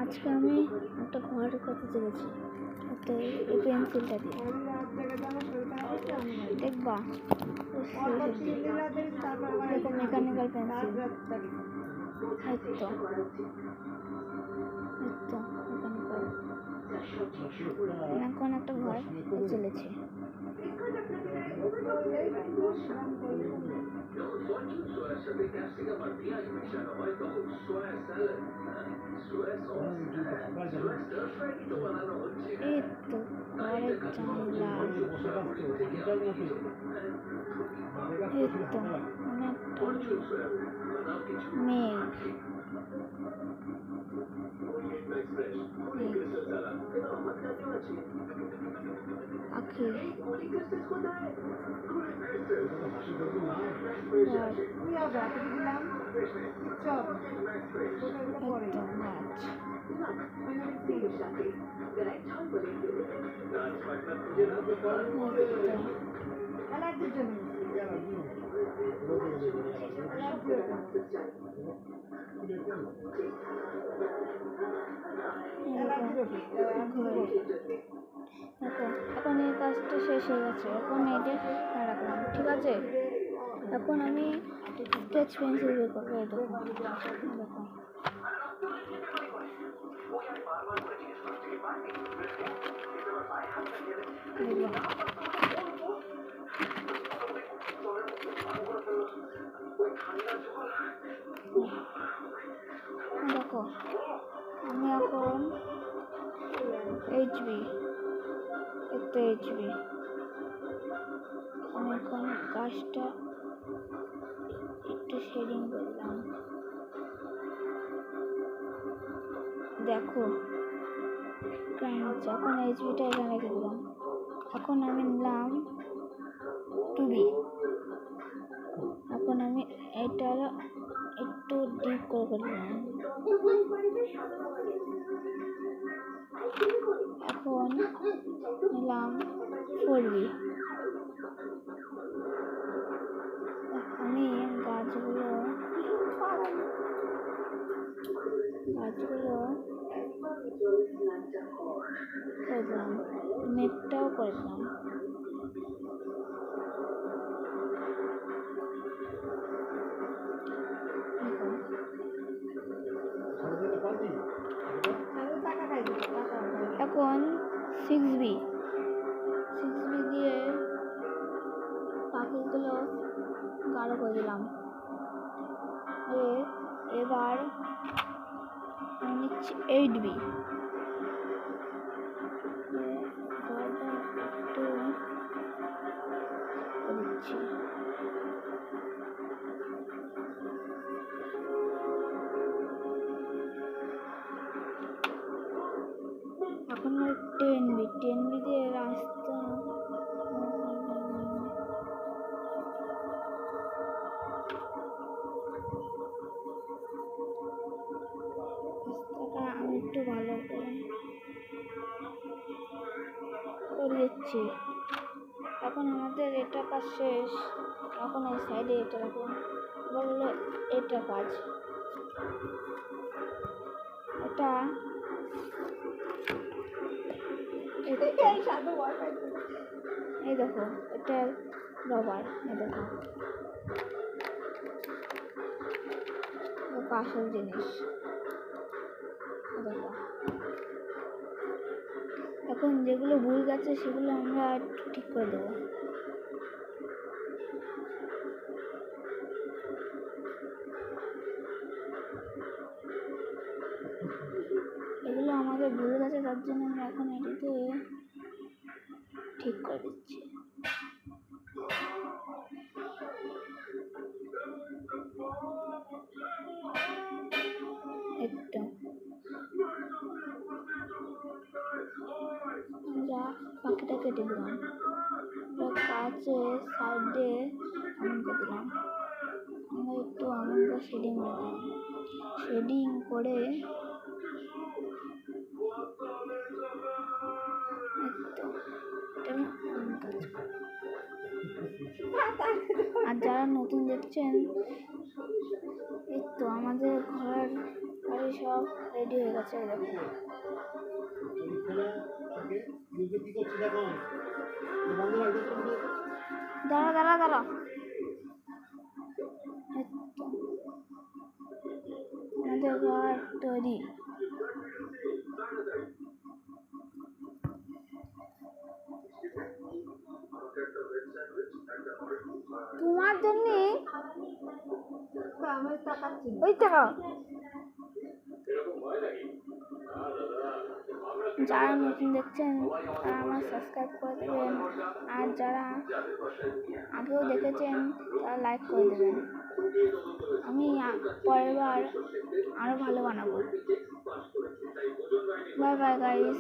আজকে আমি একটা ঘর করতে চলেছি, এই পেন্সিলটা দিয়ে দেখবা। দেখো মেকানিক্যাল পেন্সিল, মেকানিক্যাল। এখন একটা ঘর করতে চলেছি। এই তো ঘরের জানলা, এই তো অনেকটা মেঘ, আখি, এখন এই কাজটা শেষ হয়ে গেছে। এখন এইটা রাখলাম, ঠিক আছে। এখন আমি স্কেচ পেন্সিল বের করবো। এই দেখো, দেখো আমি এখন এইচবি, আমি এখন গাছটা একটু শেডিং করলাম। দেখো এখন এইচবিটা এখানে রেখে দিলাম। এখন আমি নিলাম 2B। এখন আমি এটা একটু ডিপ করে দিলাম। এখন নিলাম 4B। আমি গাছগুলো করে দিলাম, মেঘটাও করে দিলাম। এখন 6B দিয়ে পাখিগুলো গাঢ় করে দিলাম। এবার নিচ্ছি 8B। একটু দিচ্ছি। এখন 10B দিয়ে রাস্তাটা আমি একটু ভালো করে দিচ্ছি। এখন আমাদের এটা কাজ শেষ। এখন এই সাইডে এটা রাখলাম, বললো এটা কাজ। এটা এই দেখো, এটা রবার। এই দেখো আসল জিনিস। দেখো এখন যেগুলো ভুল গেছে সেগুলো আমরা ঠিক করে দেবো। এগুলো আমাদের ভুল গেছে, তার জন্য আমরা এখন এটিতে ঠিক করে দিচ্ছি। একটা আমরা পাখিটা কেটে দিলাম, কাছে সাইডে এমন করে দিলাম। আমরা একটু এমন করে শেডিং করলাম। শেডিং করে আর যারা নতুন দেখছেন, এই তো আমাদের ঘর বাড়ি সব রেডি হয়ে গেছে। দেখুন দাঁড়া দাঁড়া দাঁড়া, এই তো আমাদের ঘর তৈরি। তোমার জন্য ওই টাকা যারা নতুন দেখছেন তারা আমার সাবস্ক্রাইব করে দেবেন, আর যারা আগেও দেখেছেন তারা লাইক করে দেবেন। আমি পরের বার আরো ভালো বানাবো। Bye bye guys.